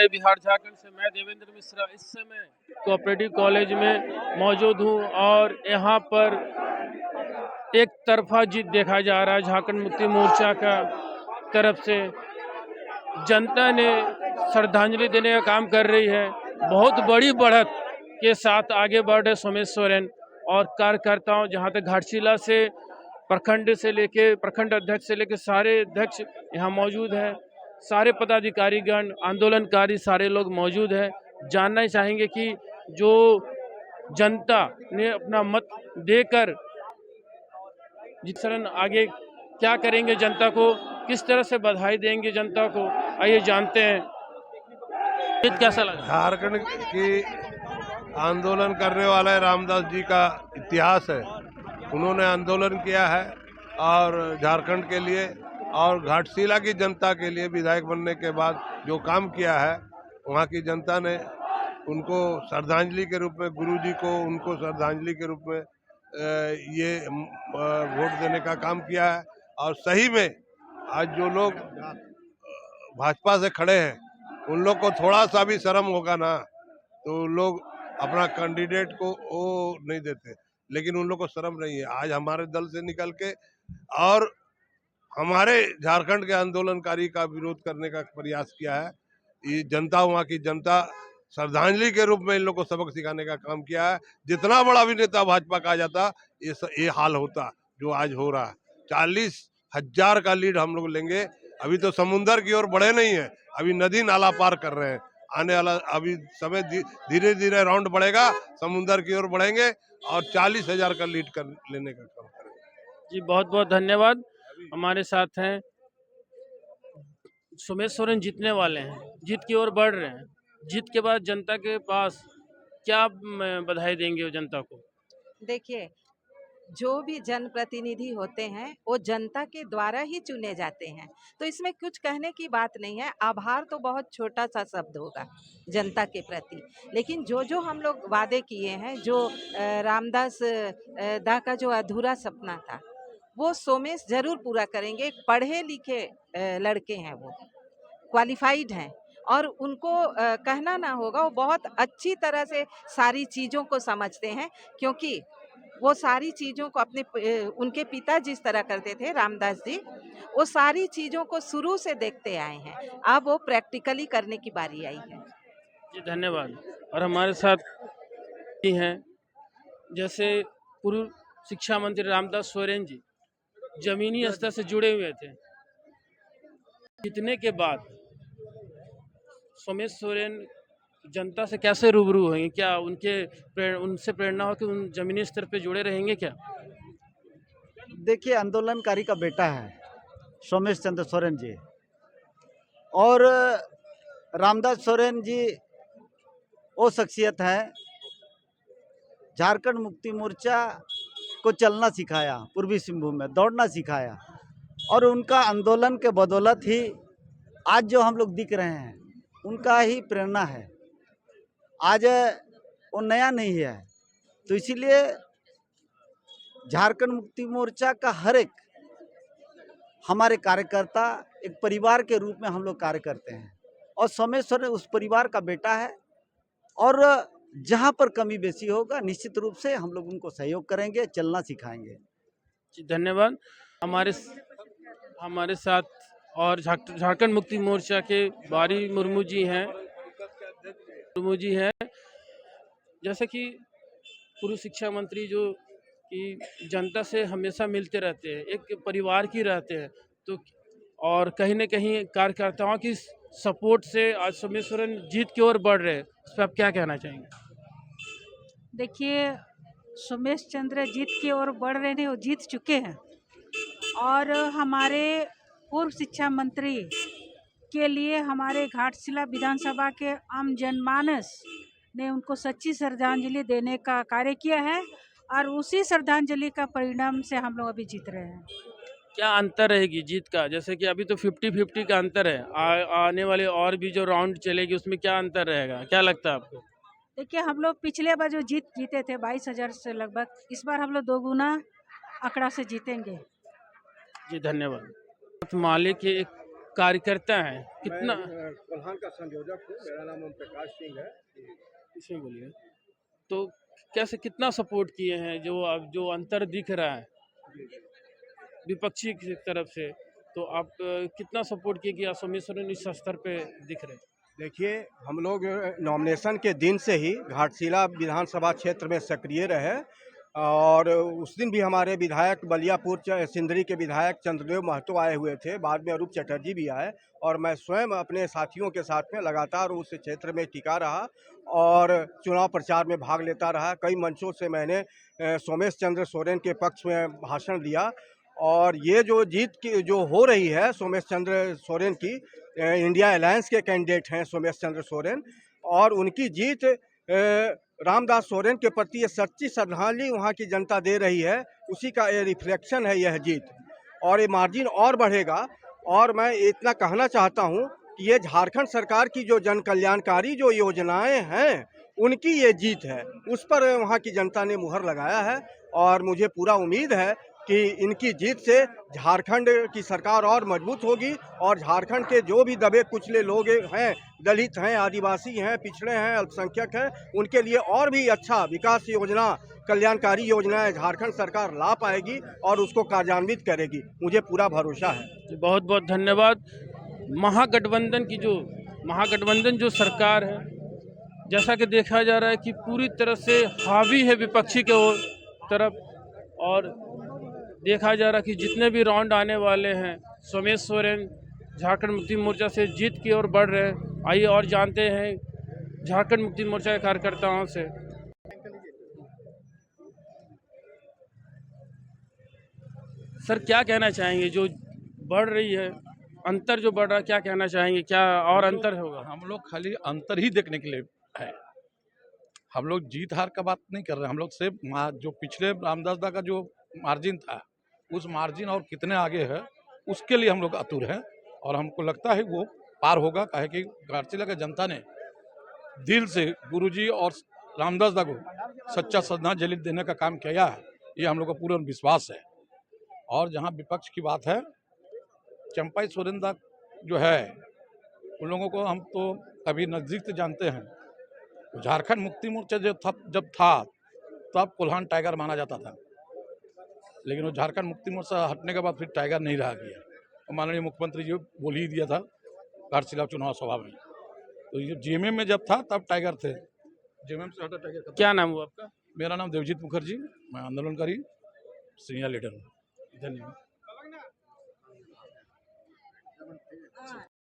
नए बिहार झारखंड से मैं देवेंद्र मिश्रा इस समय कोऑपरेटिव कॉलेज में मौजूद हूं और यहां पर एक तरफा जीत देखा जा रहा है झारखंड मुक्ति मोर्चा का तरफ से। जनता ने श्रद्धांजलि देने का काम कर रही है। बहुत बड़ी बढ़त के साथ आगे बढ़ रहे सोमेश सोरेन और कार्यकर्ताओं, जहां तक घाटशिला से प्रखंड से लेके प्रखंड अध्यक्ष से लेके सारे अध्यक्ष यहाँ मौजूद हैं। सारे पदाधिकारीगण, आंदोलनकारी सारे लोग मौजूद हैं। जानना चाहेंगे कि जो जनता ने अपना मत देकर जिस तरह आगे क्या करेंगे, जनता को किस तरह से बधाई देंगे जनता को, आइए जानते हैं। कैसा लगा? झारखंड की आंदोलन करने वाले रामदास जी का इतिहास है। उन्होंने आंदोलन किया है और झारखंड के लिए और घाटशिला की जनता के लिए विधायक बनने के बाद जो काम किया है, वहाँ की जनता ने उनको श्रद्धांजलि के रूप में, गुरुजी को उनको श्रद्धांजलि के रूप में ये वोट देने का काम किया है। और सही में आज जो लोग भाजपा से खड़े हैं, उन लोग को थोड़ा सा भी शर्म होगा ना तो लोग अपना कैंडिडेट को वो नहीं देते, लेकिन उन लोग को शर्म नहीं है। आज हमारे दल से निकल के और हमारे झारखंड के आंदोलनकारी का विरोध करने का प्रयास किया है। ये जनता, वहाँ की जनता श्रद्धांजलि के रूप में इन लोग को सबक सिखाने का काम किया है। जितना बड़ा भी नेता भाजपा का आ जाता, ये हाल होता जो आज हो रहा है। 40,000 का लीड हम लोग लेंगे। अभी तो समुंदर की ओर बढ़े नहीं है, अभी नदी नाला पार कर रहे हैं। आने वाला अभी समय धीरे धीरे राउंड बढ़ेगा, समुंदर की ओर बढ़ेंगे और 40,000 का लीड कर लेने का काम करेंगे। जी बहुत बहुत धन्यवाद। हमारे साथ हैं सोमेश सोरेन, जीतने वाले हैं, जीत की ओर बढ़ रहे हैं। जीत के बाद जनता के पास क्या बधाई देंगे वो जनता को? देखिए, जो भी जनप्रतिनिधि होते हैं वो जनता के द्वारा ही चुने जाते हैं, तो इसमें कुछ कहने की बात नहीं है। आभार तो बहुत छोटा सा शब्द होगा जनता के प्रति, लेकिन जो जो हम लोग वादे किए हैं, जो रामदास दा का जो अधूरा सपना था, वो सोमेश जरूर पूरा करेंगे। पढ़े लिखे लड़के हैं, वो क्वालिफाइड हैं और उनको कहना ना होगा, वो बहुत अच्छी तरह से सारी चीज़ों को समझते हैं, क्योंकि वो सारी चीज़ों को अपने उनके पिता जिस तरह करते थे रामदास जी, वो सारी चीज़ों को शुरू से देखते आए हैं। अब वो प्रैक्टिकली करने की बारी आई है। जी धन्यवाद। और हमारे साथ ही हैं, जैसे पूर्व शिक्षा मंत्री रामदास सोरेन जी जमीनी स्तर से जुड़े हुए थे, जीतने के बाद सोमेश सोरेन जनता से कैसे रूबरू होंगे? क्या उनसे प्रेरणा हो कि उन जमीनी स्तर पे जुड़े रहेंगे क्या? देखिए, आंदोलनकारी का बेटा है सोमेश चंद्र सोरेन जी, और रामदास सोरेन जी वो शख्सियत है झारखंड मुक्ति मोर्चा को चलना सिखाया, पूर्वी सिंहभूम में दौड़ना सिखाया, और उनका आंदोलन के बदौलत ही आज जो हम लोग दिख रहे हैं, उनका ही प्रेरणा है। आज वो नया नहीं है, तो इसीलिए झारखंड मुक्ति मोर्चा का हर एक हमारे कार्यकर्ता एक परिवार के रूप में हम लोग कार्य करते हैं, और सोमेश सोरेन उस परिवार का बेटा है। और जहां पर कमी बेसी होगा, निश्चित रूप से हम लोग उनको सहयोग करेंगे, चलना सिखाएंगे। जी धन्यवाद। हमारे साथ और झारखंड मुक्ति मोर्चा के बारी मुर्मू जी हैं। जैसे कि पूर्व शिक्षा मंत्री जो कि जनता से हमेशा मिलते रहते हैं, एक परिवार की रहते हैं, तो और कहीं न कहीं कार्यकर्ताओं की सपोर्ट से आज सोमेश सोरेन जीत की ओर बढ़ रहे हैं, इस पर आप क्या कहना चाहेंगे? देखिए, सोमेश चंद्र जीत की ओर बढ़ रहे हैं, वो जीत चुके हैं, और हमारे पूर्व शिक्षा मंत्री के लिए हमारे घाटशिला विधानसभा के आम जनमानस ने उनको सच्ची श्रद्धांजलि देने का कार्य किया है, और उसी श्रद्धांजलि का परिणाम से हम लोग अभी जीत रहे हैं। क्या अंतर रहेगी जीत का? जैसे कि अभी तो 50-50 का अंतर है, आने वाले और भी जो राउंड चलेगी उसमें क्या अंतर रहेगा, क्या लगता है आपको? देखिए, हम लोग पिछले बार जो जीते थे 22,000 से लगभग, इस बार हम लोग 2 गुना आंकड़ा से जीतेंगे। जी धन्यवाद। माले के एक कार्यकर्ता हैं, कितना कोल्हान का संयोजक हूँ। मेरा नाम ओम प्रकाश सिंह है। इसमें बोलिए, तो कैसे कितना सपोर्ट किए हैं? जो अब जो अंतर दिख रहा है विपक्षी की तरफ से, तो आप कितना सपोर्ट किए कि सोमेश सोरेन इस स्तर पे दिख रहे? देखिए, हम लोग नॉमिनेशन के दिन से ही घाटशिला विधानसभा क्षेत्र में सक्रिय रहे और उस दिन भी हमारे विधायक बलियापुर सिंदरी के विधायक चंद्रदेव महतो आए हुए थे। बाद में अरूप चटर्जी भी आए और मैं स्वयं अपने साथियों के साथ में लगातार उस क्षेत्र में टिका रहा और चुनाव प्रचार में भाग लेता रहा। कई मंचों से मैंने सोमेश चंद्र सोरेन के पक्ष में भाषण दिया और ये जो जीत की जो हो रही है सोमेश चंद्र सोरेन की, इंडिया अलायंस के कैंडिडेट हैं सोमेश चंद्र सोरेन, और उनकी जीत रामदास सोरेन के प्रति ये सच्ची श्रद्धांजलि वहाँ की जनता दे रही है, उसी का ये रिफ्लेक्शन है यह जीत, और ये मार्जिन और बढ़ेगा। और मैं इतना कहना चाहता हूँ कि ये झारखंड सरकार की जो जन कल्याणकारी जो योजनाएं हैं उनकी ये जीत है, उस पर वहाँ की जनता ने मुहर लगाया है और मुझे पूरा उम्मीद है कि इनकी जीत से झारखंड की सरकार और मजबूत होगी और झारखंड के जो भी दबे कुचले लोग हैं, दलित हैं, आदिवासी हैं, पिछड़े हैं, अल्पसंख्यक हैं, उनके लिए और भी अच्छा विकास योजना, कल्याणकारी योजनाएं झारखंड सरकार ला पाएगी और उसको कार्यान्वित करेगी, मुझे पूरा भरोसा है। बहुत बहुत धन्यवाद। महागठबंधन जो सरकार है, जैसा कि देखा जा रहा है कि पूरी तरह से हावी है विपक्षी के तरफ, और देखा जा रहा है कि जितने भी राउंड आने वाले हैं सोमेश सोरेन झारखंड मुक्ति मोर्चा से जीत की ओर बढ़ रहे हैं। आइए और जानते हैं झारखंड मुक्ति मोर्चा के कार्यकर्ताओं से। सर, क्या कहना चाहेंगे? जो बढ़ रही है, अंतर जो बढ़ रहा है, क्या कहना चाहेंगे? क्या और अंतर होगा? हम लोग खाली अंतर ही देखने के लिए है, हम लोग जीत हार का बात नहीं कर रहे हैं। हम लोग सिर्फ जो पिछले रामदास दा का जो मार्जिन था, उस मार्जिन और कितने आगे है उसके लिए हम लोग आतुर हैं और हमको लगता है वो पार होगा। काहे कि घाटशिला की जनता ने दिल से गुरुजी और रामदास दा को सच्चा श्रद्धांजलि देने का काम किया है, ये हम लोग का पूर्ण विश्वास है। और जहाँ विपक्ष की बात है, चंपाई सोरेन दा जो है, उन लोगों को हम तो अभी नज़दीक से जानते हैं। झारखंड मुक्ति मोर्चा जब था तब कोल्हान टाइगर माना जाता था, लेकिन वो झारखंड मुक्ति मोर्चा हटने के बाद फिर टाइगर नहीं रहा गया। और माननीय मुख्यमंत्री जी बोल ही दिया था घाटशिला चुनाव सभा में, तो ये जेएमएम में जब था तब टाइगर थे, जेएमएम से हटा टाइगर। क्या नाम हुआ आपका? मेरा नाम देवजीत मुखर्जी, मैं आंदोलनकारी सीनियर लीडर हूँ। धन्यवाद।